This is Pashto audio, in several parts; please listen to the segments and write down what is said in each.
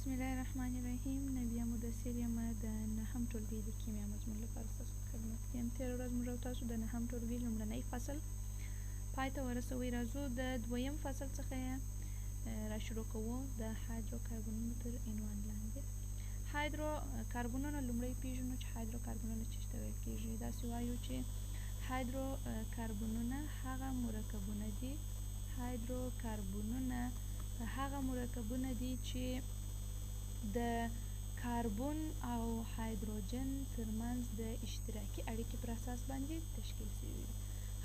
بسم الله الرحمن الرحیم. نبیه مدثر یم د نهم ټولګي د کیمیا مضمون لپاره ستاسو په خدمت کې یم. تېره ورځ موږ او تاسو د نهم ټولګي لومړنی فصل پای ته ورسوئ. راځو د دویم فصل څخه یې را شروع کوو د هایدروکاربنونو تر عنوان لاندې. هایدروکاربنونه لومړی پیژنو چې هایدروکاربنونه څه ته ویل کېږي. داسې وایو چې هایدروکاربنونه هغه مرکبونه دي چې د کاربن او هایدروجن ترمنځ د اشتراکي اړیکې پر اساس باندې تشکیل شوي وي.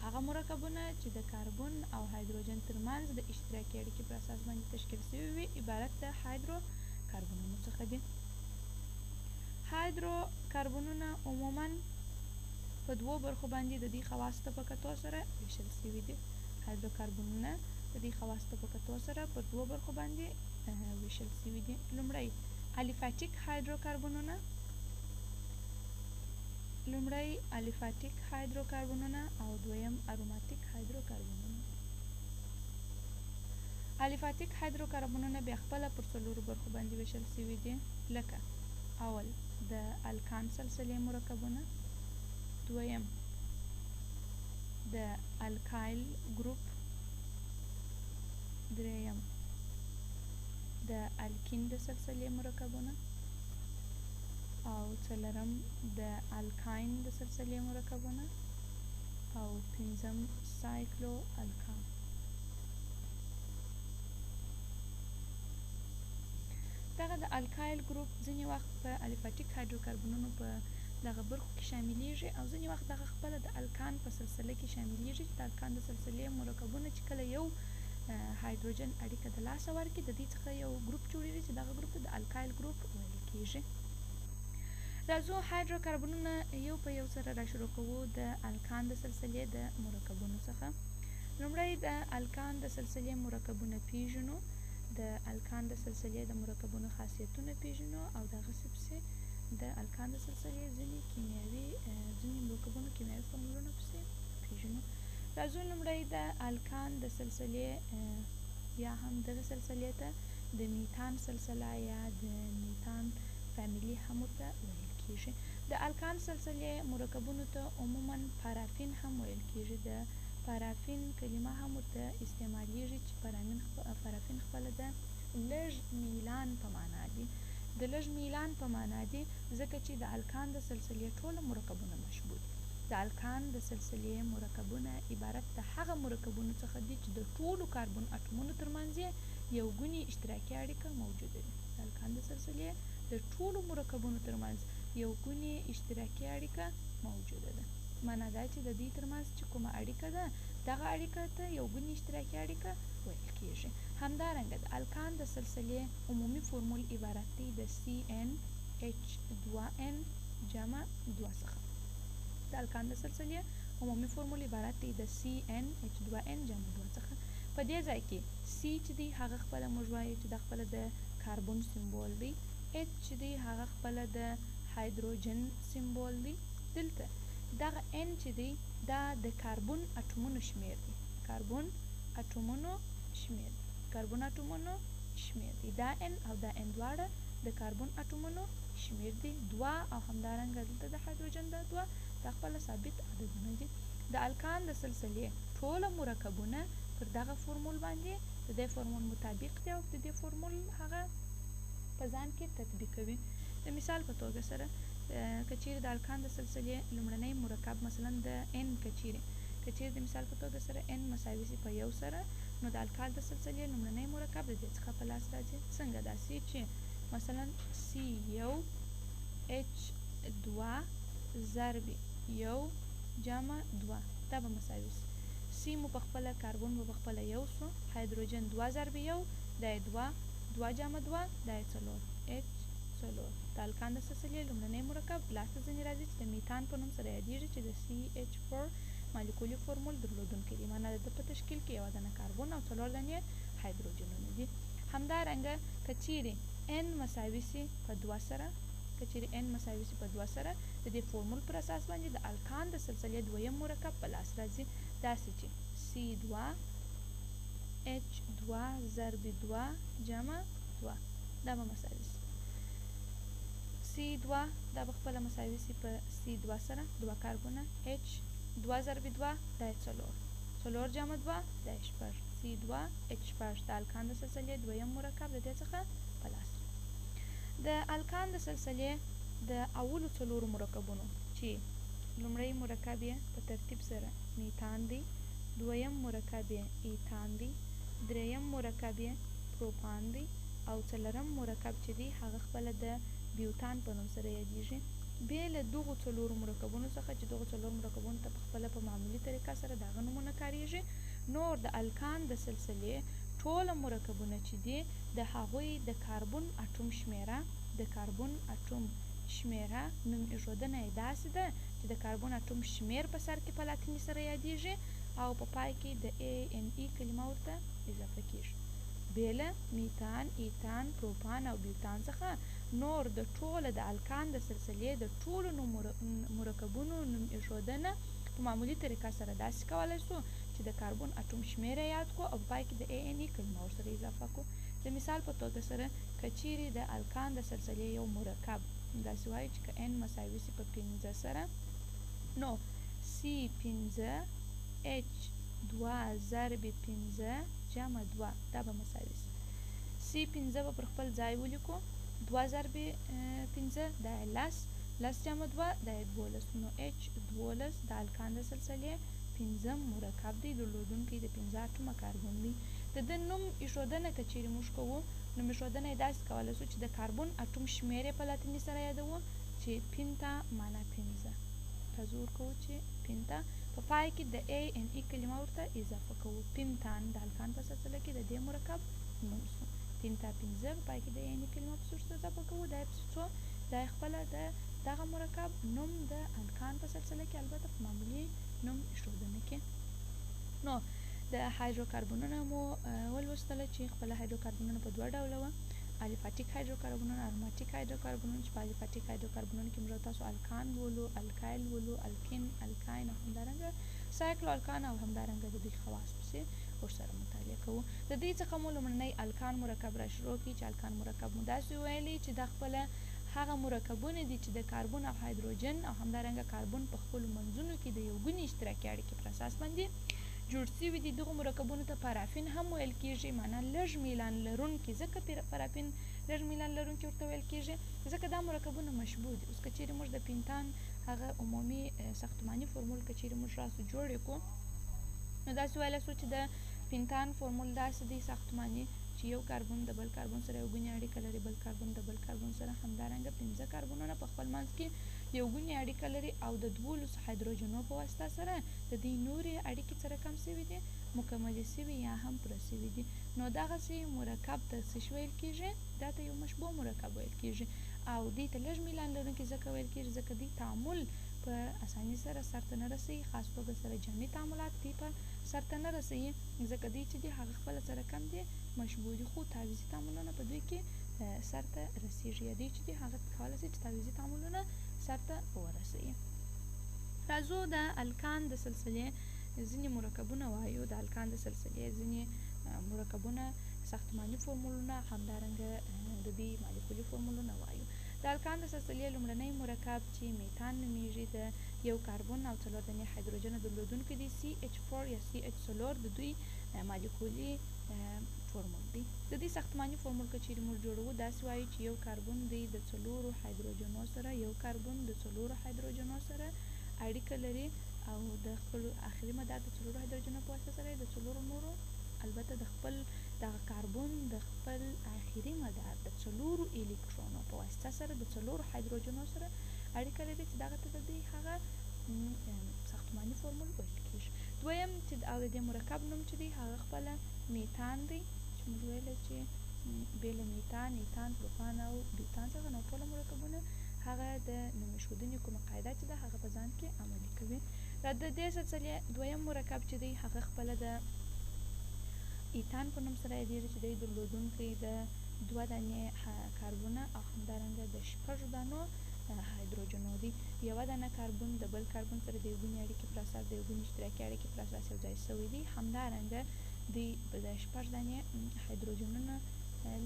هغه مرکبونه چې د کاربن او هایدروجن ترمنځ د اشتراکي اړیکې پر اساس باندې تشکیل شوي وي عبارت د هایدروکاربنونو څخه دي. هایدروکاربنونه عموما په دوو برخو باندې د دې خواصو په کتو سره ویشل شوي دي. هایدروکاربنونه د دې خواصو په کتو سره په دوو برخو باندې ویشل شوي دي. لومړی الیفاتیک هایدروکاربنونه او دویم اروماتیک هایدروکاربنونه. الیفاتیک هایدروکاربنونه بیا خپله پر څلورو برخو باندې ویشل شوي دي، لکه اول د الکان سلسلې مرکبونه، دویم د الکایل ګروپ، دریم د الکین د سلسلې مرکبونه او څلورم د الکاین د سلسلې مرکبونه او پنځم سایکلو الکان. دغه د الکایل ګروپ ځینې وخت په الیفاتیک هایدروکاربنونو په دغه برخو کې شاملیږي او ځینې وخت دغه خپله د الکان په سلسله کې شاملیږي چې د الکان د سلسلې مرکبونه چې کله یو هایدروجن اړیکه د لاسه ورکړي د دې څخه یو ګروپ جوړېږي چې دغه ګروپ ته د الکایل ګروپ ویل کېږي. راځو هایدروکاربنونه یو په یو سره را شروع کوو د الکان د سلسلې د مرکبونو څخه. لومړی د الکان د سلسلې مرکبونه پیژنو، د الکان د سلسلې د مرکبونو خاصیتونه پیژنو او دغسې پسې د الکان د سلسلې ځینې مرکبونو کیمیاوي فورمولونه پسې پیژنو. راځو لومړی د الکان د سلسلې یا هم دغه سلسلې ته د میتان سلسله یا د میتان فامیلي هم ورته ویل کېږي. د الکان سلسلې مرکبونو ته عموما پارافین هم ویل کېږي. د پارافین کلمه هم ورته استعمالیږي چې پارافین خپله د لږ میلان په معنا دي. د لږ میلان په معنا دي ځکه چې د الکان د سلسلې ټوله مرکبونه مشبوه دي. د الکان د سلسلې مرکبونه عبارت د هغه مرکبونو څخه دي چې د ټولو کاربن اتومونو ترمنځ یو ګونې اشتراکي اړیکه موجوده وي. د الکان د سلسلې د ټولو مرکبونو ترمنځ یو ګونې اشتراکي اړیکه موجوده ده. معنا دا چې د دې ترمنځ چې کومه اړیکه ده دغه اړیکه ته یو ګونې اشتراکي اړیکه ویل کېږي. همدارنګه د الکان د سلسلې عمومي فورمول عبارت دی د CnH2n جمع 2 څخه. د الکان د سلسلې عمومي فورمول عبارت دی د CnH2n جمع 2 څخه. په دې ځای کې C چې دی هغه خپله موږ وایو چې دا خپله د کاربن سمبول دی، H چې دی هغه خپله د هایدروجن سمبول دی. دلته دغه N چې دی دا د کاربن اتومونو شمیر دی. دا N او دا N دواړه د کاربن اتومونو شمیر دی. 2 او همدارنګه دلته د هایدروجن دا 2 دا خپله ثابت عددونه دي. د الکان د سلسلې ټوله مرکبونه پر دغه فورمول باندې د دې فورمول مطابق دي او د دې فورمول هغه په ځان کې تطبیقوي. د مثال په توګه سره که چیرې د الکان د سلسلې لومړنی مرکب مثلا د N که چیرې د مثال په توګه سره N مساوي سي په 1 سره، نو د الکان د سلسلې لومړنی مرکب د دې څخه په لاس راځي. څنګه داسې چې مثلا C1H2 ضرب 1 جمع 2 دا به مساوي سي. C مو په خپله کاربن به په خپله 1 سو، هایدروجن 2 ضرب 1 دا یې 2 جمع 2 دا یې 4 H4. د الکان د سلسلې لومړنی مرکب لاس ته ځینې راځي چې د میتان په نوم سره یادېږي چې د CH4 مالیکولي فورمول درلودونکی دی. معنا د ده په تشکیل کې 1 دانه کاربن او 4 دانې هایدروجنونه دي. همدارنګه که چیرې N مساوي سي په 2 سره د دې فورمول پر اساس باندې د الکان د سلسلې دویم مرکب په لاس راځي. داسې چې C2H2 ضرب 2 جمع 2 دا به مساوي سي C2 دا به خپله مساوي سي په C2 سره 2 کاربونه H 2 ضرب 2 دا یې 4 جمع 2 دا یې 6 C2 H6 د الکان د سلسلې دویم مرکب د دې څخه په لاس راځي. د الکان د سلسلې د اولو څلورو مرکبونو چې لومړی مرکب یې په ترتیب سره میتان دی، دویم مرکب یې ایتان دی، دریم مرکب یې پروپان دی او څلورم مرکب چې دی هغه خپله د بیوتان په نوم سره یادیږي. بې له دغو څلورو مرکبونو څخه چې دغو څلورو مرکبونو ته پخپله په معمولي طریقه سره د هغه نومونه کاریږي، نور د الکان د سلسلې ټوله مرکبونه چې دي د هغوی د کاربون اټوم شمیره نوم ایښودنه یې داسې ده چې د کاربون اټوم شمیر په سر کې په لاتیني سره یادیږي او په پای کې د ANE کلمه ورته اضافه کیږي. بې له میتان، ایتان، پروپان او بیوتان څخه نور د ټوله د الکان د سلسلې د ټولو مرکبونو نوم ایښودنه په معمولي طریقه سره داسې کولی سو چې د کاربون اټوم شمیر یاد کړو او په پای کې د ANE کلمه ورسره اضافه کړو. د مثال په توګه سره که چیرې د الکان د سلسلې یو مرکب داسې وایو چې که n مساوي سي په 5 سره نو C5H2 ضرب 5 جمع 2 دا به مساوي سي C5 به پر خپل ځای ولیکو 2 ضرب 5 دا یې 10 جمع 2 دا یې 12 نو H12 د الکان د سلسلې 5 مرکب دی درلودونکی د 15 اټومه کاربن دی. د ده نوم ایښودنه که چیرې موږ کوو نوم ایښودنه یې داسې کولی سو چې د کاربون اټوم شمیر یې په لاتیني سره یادوو چې پینتا معنا 5 تاسو ورکوو چې پینتا په پای کې د ANE کلمه ورته اضافه کوو. پینتان د الکان په سلسله کې د دې مرکب نوم سو پینتا 5 په پای کې د ANE کلمه په ورته اضافه کوو دا یې څو دا یې خپله د دغه مرکب نوم د الکان په سلسله کې البته په معمولي نوم ایښودنه کې. نو د هایدروکاربنونه مو ولوستله چې خپله هایدروکاربنونه په دوه ډوله وه الیفاتیک هایدروکاربنونه اروماتیک هایدروکاربنونه چې په الیفاتیک هایدروکاربنونو کې موږ تاسو الکان ولو الکایل ولو الکین الکاین او همدارنګه سایکلو الکان او همدارنګه د دوی خواص پسې ورسره مطالعه کوو. د دې څخه مو لومړنی الکان مرکب را شروع کړي چې الکان مرکب مو داسې وویلې چې دا خپله هغه مرکبونه دي چې د کاربون او هایدروجن او همدارنګه کاربون په خپلو منځونو کې د یو ګونې اشتراکي اړیکې پر اساس باندې جوړ سوي دي. دغو مرکبونو ته پارافین هم ویل کیږي معنا لږ میلان لرونکي ځکه پارافین لږ میلان لرونکي ورته ویل کیږي ځکه دا مرکبونه مشبوه دي. اوس که چیرې موږ د پینتان هغه عمومي ساختماني فورمول که چیرې موږ راسو جوړ یې کړو نو داسې ویلی سو چې د پینتان فورمول داسې دی ساختماني چې یو کاربون د بل کاربون سره یو ګونې اړیکه لري بل کاربون د بل کاربون سره همدارنګه 15 کاربونونه په خپل منځ کې یو ګونې اړیکه لري او د 12 هایدروجنو په واسطه سره د دې نورې اړیکې سره کم سوي دي مکملې سوي یا هم پوره سوي دي. نو دغسې مرکب ته څه شی ویل کیږي دا ته یو مشبوه مرکب ویل کیږي او دې ته لږ میلان لرونکي ځکه ویل کیږي ځکه دې تعامل په اساني سره سرته نه رسوي خاص توګه سره جمعي تعاملات دې په سرته نه رسوي ځکه دې چې دي هغه خپله سره کم دي مشبوه دي خو تعویضي تعاملونه په دوی کې سرته رسیږي یا دې چې دي هغه کولی شي چې تعویضي تعاملونه سرته ورسوي. راځو د الکان د سلسلې ځینې مرکبونه وایو. د الکان د سلسلې ځینې مرکبونه ساختماني فورمولونه همدارنګه د دوی مالیکولي فورمولونه وایو. د الکان د سلسلې لومړنی مرکب چې میتان نومیږي د یو کاربون او 4 دانې هایدروجن درلودونکی دی CH4 یا CH4 د دوی مالیکولي فورمول دی. د دې ساختماني فورمول که چیرې موږ جوړوو داسې وایو چې یو کاربون دی د 4 هایدروجنو سره یو کاربون د 4 هایدروجنو سره اړیکه لري او د خپل اخري مدار د 4 هایدروجنو په واسطه سره د 4 نورو البته د خپل دغه کاربون د خپل اخري مدار د 4 الکترونو په واسطه سره د 4 هایدروجنو سره اړیکه لري چې دغه ته د دې هغه ساختماني فورمول ویل کیږي. دویم چې او د دې مرکب نوم چې دی هغه خپله میتان دی چې موږ ویلی چې بې له میتان ایتان پروپان او بیوتان څخه نو ټوله مرکبونه هغه د نوم ایښودنې کومه قاعده چې ده هغه په ځان کې عملي کوي. د دې سلسلې دویم مرکب چې دی هغه خپله د ایتان په نوم سره یادیږي چې دی درلودونکی د 2 دانې کاربونه او همدارنګه د 6 دانو هایدروجنو دی. یوه دانه کاربون د بل کاربون سره د یو ګونې اړیکې پر اساس د یو ګونې اشتراکي اړیکې پر اساس یو ځای سوی دی. همدارنګه دوی د 6 دانې هایدروجنونه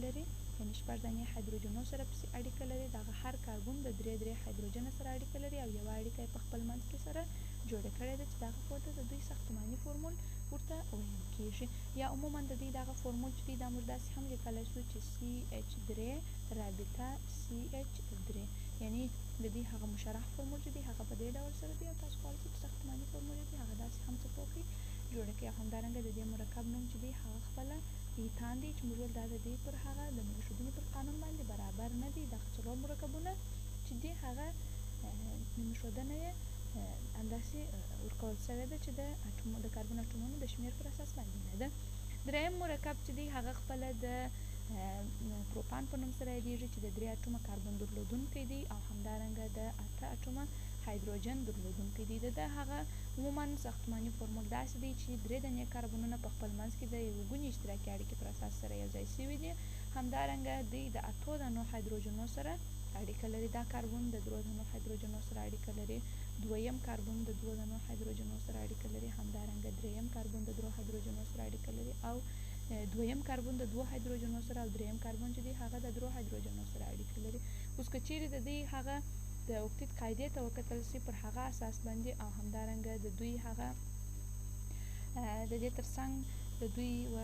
لري یعنې 6 دانې هایدروجنو سره پسې اړیکه لري. دغه هر کاربن د 3 هایدروجنه سره اړیکه لري او یوه اړیکه یې په خپل منځ کې سره جوړه کړې ده چې دغه پورته د دوی ساختماني فورمول ورته ویل کېږي. یا عموما د دوی دغه فورمول چې دی دا موږ داسې هم لیکلی شو چې CH3 رابطه CH3 یعنې د دې هغه مشرح فورمول چې دی هغه په دې ډول سره دی او تاسو کولی شئ چې ساختماني فورمول دی هغه داسې هم څه پوکئ جوړه کړئ. او همدارنګه د دې مرکب نوم چې دی هغه خپله ایتان دی چې موږ ویل دا د دې پر هغه د نومښودنې پر قانون باندې برابر نه دی. دغه 4 مرکبونه چې دی هغه نومښودنه یې همداسې ورکول شوې ده چې د کاربن اټومونو د شمېر پر اساس باندې نه ده. دریم مرکب چې دی هغه خپله د پروپان په نوم سره یادېږي چې د 3 اټومه کاربن درلودونکی دی او همدارنګه د 8 اټومه هایدروجن درلودونکی دی. د هغه عموما ساختماني فورمول داسې دی چې 3 دانې کاربنونه په خپل منځ کې د یوې ګونې اشتراکي اړیکې پر اساس سره یو ځای شوي دي. همدارنګه دوی د 8 دانو هایدروجنو سره اړیکه لري. دا کاربن د 3 دانو هایدروجنو سره اړیکه لري. دویم کاربن د 2 دانو هایدروجنو سره اړیکه لري. همدارنګه دریم کاربن د 3 هایدروجنو سره اړیکه لري او دویم کاربن د 2 هایدروجنو سره او دریم کاربن چې دی هغه د 3 هایدروجنو سره اړیکه لري. اوس که چیرې د دې هغه د اوکتیت قاعدې ته وکتل شي پر هغه اساس باندې او همدارنګه د دوی هغه د دې ترڅنګ د دوی و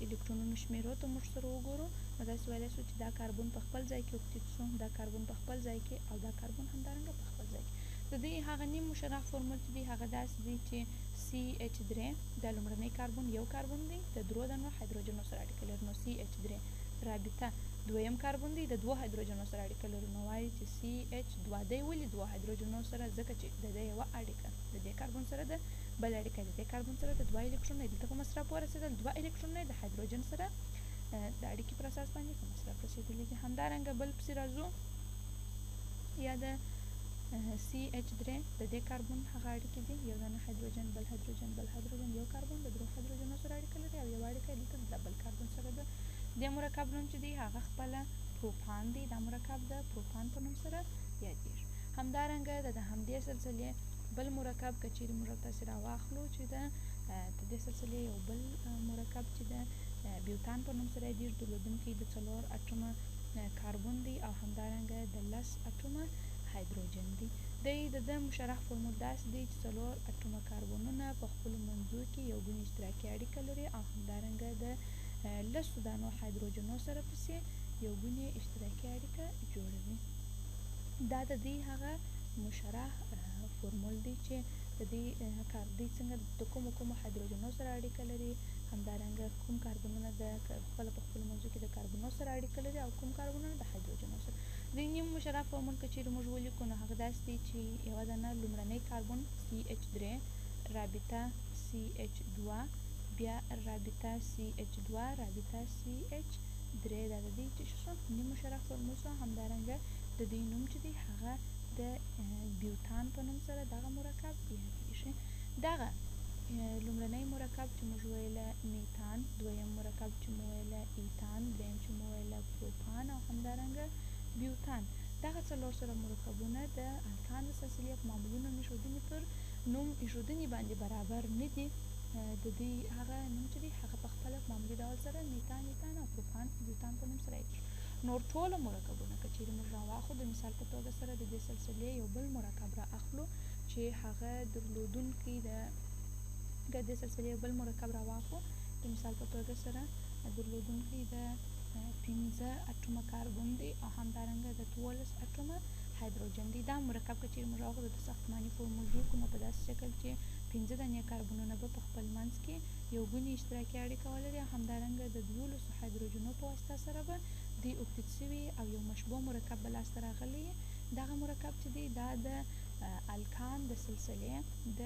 الکترونونو شمیرو ته موږ سره وګورو نو داسې ویلی شو چې دا کاربن په خپل ځای کې اوکتیت شو، دا کاربن په خپل ځای کې او دا کاربن همدارنګه په خپل ځای کې. د دې هغه نیم مشرح فورمول چې دی هغه داسې دی چې CH3 دا لومړنی کاربن یو کاربن دی د 3 دانو هایدروجنو سره اړیکه لري نو CH3 رابطه دویم کاربن دی د 2 هایدروجنو سره اړیکه لري نو وایي چې CH2 دی. ولې 2 هایدروجنو سره؟ ځکه چې د دې یوه اړیکه د دې کاربن سره د بل اړیکه د دې کاربن سره د 2 الکترونونه دلته په مصرف ورسېدل 2 الکترونونه د هایدروجن سره د اړیکې پر اساس باندې په مصرف رسېدلي دي. همدارنګه بل پسې راځو یا د CH3 د دې کاربن هغه اړیکې دي یو دانه هایدروجن بل هایدروجن بل هایدروجن یو کاربن د 3 هایدروجنو سره اړیکه لري او یوه اړیکه دلته د بل کاربن سره ده. دې مرکب نوم چې دی هغه خپله پروپان دی. دا مرکب د پروپان په نوم سره یادېږي. همدارنګه د همدې سلسلې بل مرکب که چیرې موږ تاسې راواخلو چې د دې سلسلې یو بل مرکب چې د بیوتان په نوم سره یادېږي درلودونکی د 4 اټومه کاربن دی او همدارنګه د 10 اټومه هایدروجن دی. د ده مشرح فورمول داسې دی چې 4 اټومه کاربنونه په خپلو منځو کې یو ګونې اشتراکي اړیکه لري او همدارنګه د 10 دانو هایدروجنو سره پسې یو ګونې اشتراکي اړیکه جوړوي. دا د دې هغه مشرح فورمول دی چې د دې دوی څنګه د کومو هایدروجنو سره اړیکه لري، همدارنګه کوم کاربنونه د خپله په خپلو منځو کې د کاربنو سره اړیکه لري او کوم کاربنونه د هایدروجنو سره. د نیم مشرح فورمول که چیرې موږ ولیکو نو هغه داسې دی چې یوه دانه لومړنی کاربن CH3 رابطه CH2 بیا رابطه CH2 رابطه CH3 دا د دې چې شو نیم مشرح فورمول شو. همدارنګه د دې نوم چې دی هغه د بیوتان په نوم سره دغه مرکب یادېږي. دغه لومړنی مرکب چې موږ ویله میتان، دویم مرکب چې مو ویله ایتان، دریم چې مو ویله پروپان او همدارنګه بیوتان. دغه 4 سره مرکبونه د الکان د سلسلې په معمولي نوم ایښودنې پر نوم ایښودنې باندې برابر نه دي. د دوی هغه نوم چې دی هغه په خپله په معمولي ډول سره میتان، ایتان او پروپان بیوتان په نوم سره یادېږي. نور ټوله مرکبونه که چیرې موږ راواخلو د مثال په توګه سره د دې سلسلې یو بل مرکب را اخلو چې هغه درلودونکی د دې سلسلې یو بل مرکب راواخلو د مثال په توګه سره درلودونکی د 15 اټومه کاربن دی او همدارنګه د 12 اټومه هایدروجن دی. دا مرکب که چیرې موږ راواخلو د ساختماني فورمول جوړ کړو نو په داسې شکل چې 15 دانې کاربنونه به په خپل منځ کې یو ګونې اشتراکي اړیکه ولري او همدارنګه د 12 هایدروجنو په واسطه سره به دوی اوکتیت شوي او یو مشبوع مرکب به لاسته راغلی. دغه مرکب چې دی دا د الکان د سلسلې د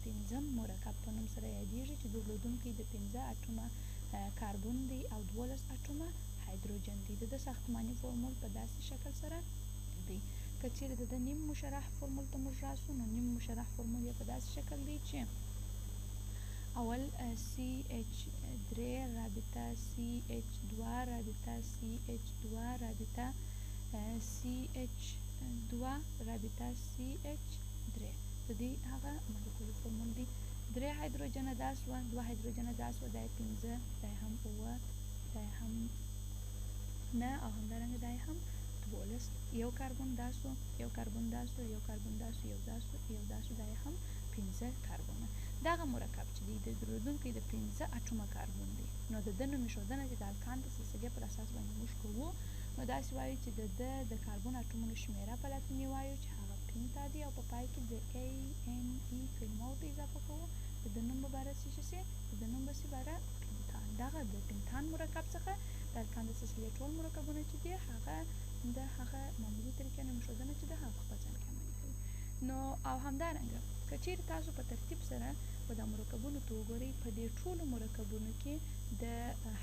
5م مرکب په نوم سره یادېږي چې درلودونکی د 15 اټومه کاربن دی او 12 اټومه هایدروجن دی. د ساختماني فورمول په داسې شکل سره دی. که چیرې د نیم مشرح فورمول ته موږ راسو نو نیم مشرح فورمول یې په داسې شکل دی چې اول CH3 رابطه CH2 رابطه CH2 رابطه CH2 رابطه CH3 د دې هغه مولکولي فورمول دی. 3 هایدروجنه دا سوه، 2 هایدروجنه دا سوه، دا یې 15، دا یې هم 9، دا یې هم نه او همدارنګه دا هم 12 یو کاربن دا سو یو کاربن دا سو یو کاربن دا سو یو دا سو دا هم 15 کاربونه. دغه مرکب چې دی د درلودونکی د 15 اټومه کاربن دی. نو د ده نوم ایښودنه چې د الکان د سلسلې پر اساس باندې موږ کوو، نو داسې وایو چې د کاربن اټومونو شمیره په لاتیني وایو چې هغه پینتا دی، او په پای کې د ANE کلمو ته اضافه کوو. د ده نوم به باره څه شي؟ د ده نوم به سي باره پینتان. دغه د پینتان مرکب څخه د الکان د سلسلې ټول مرکبونه چې دي هغه د هغه معمولي طریقې نوم ایښودنه چې د هغه په خپل ځان کې عملي کوي. نو او همدارنګه که چیرې تاسو په ترتیب سره په د مرکبونو ته وګورئ، په دې ټولو مرکبونو کې د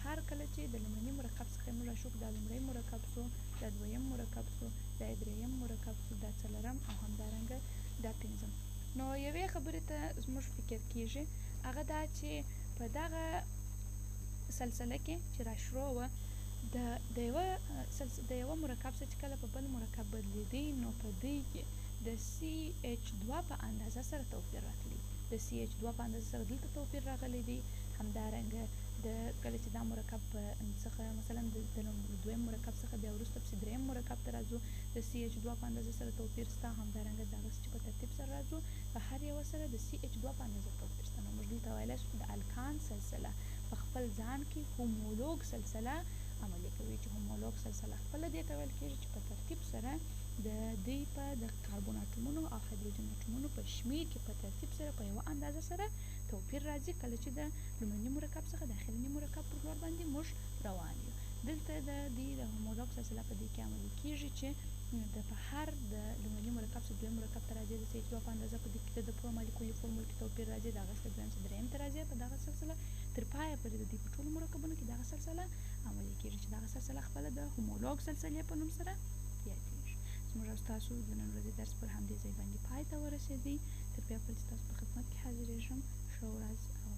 هر کله چې د لومړني مرکب څخه موږ راشو، دا لومړی مرکب سو، دا دویم مرکب سو، دا دریم مرکب سو، دا څلورم او همدارنګه دا پنځم. نو یوې خبرې ته زموږ فکر کېږي، هغه دا چې په دغه سلسله کې چې راشروع وه د یوه مرکب څخه چې کله په بل مرکب بدلېدی، نو په دوی کې د CH2 په اندازه سره توپیر راغلی. د CH2 په اندازه سره دلته توپیر راغلی دی. همدارنګه د کله چې دا مرکب څخه مثلا د دویم مرکب څخه بیا وروسته پسې دریم مرکب ته راځو، د CH2 په اندازه سره توپیر شته. همدارنګه دغسې چې په ترتیب سره راځو، په هر یوه سره د CH2 په اندازه توپیر شته. نو موږ دلته ویلی شو د الکان سلسله په خپل ځان کې هومولوګ سلسله عملي کوي، چې هومولوګ سلسله خپله دې ته ویل کېږي چې په ترتیب سره د دوی په د کاربن اټومونو او هایدروجن اټومونو په شمیر کې په ترتیب سره په یوه اندازه سره توپیر راځي، کله چې د لومړني مرکب څخه د اخرني مرکب پر لور باندې موږ روان یو. دلته د دې د هومولوګ سلسله په دې کې عملي کېږي چې د په هر د لومړني مرکب څخه دویم مرکب ته راځي، د CH2 په اندازه په دې کې د مالیکولي فورمول کې توپیر راځي، دغسې دویم څخه دریم ته راځي. په دغه سلسله تر پایه پورې د دې په ټولو مرکبونو کې دغه سلسله عملي کېږي، چې دغه سلسله خپله د هومولوګ سلسلې په نوم سره یادېږي. زموږ او ستاسو د نن ورځې درس پر همدې ځای باندې پای ته ورسېدی. تر بیا پورې ستاسو په خدمت کې حاضرېږم. ښه ورځ او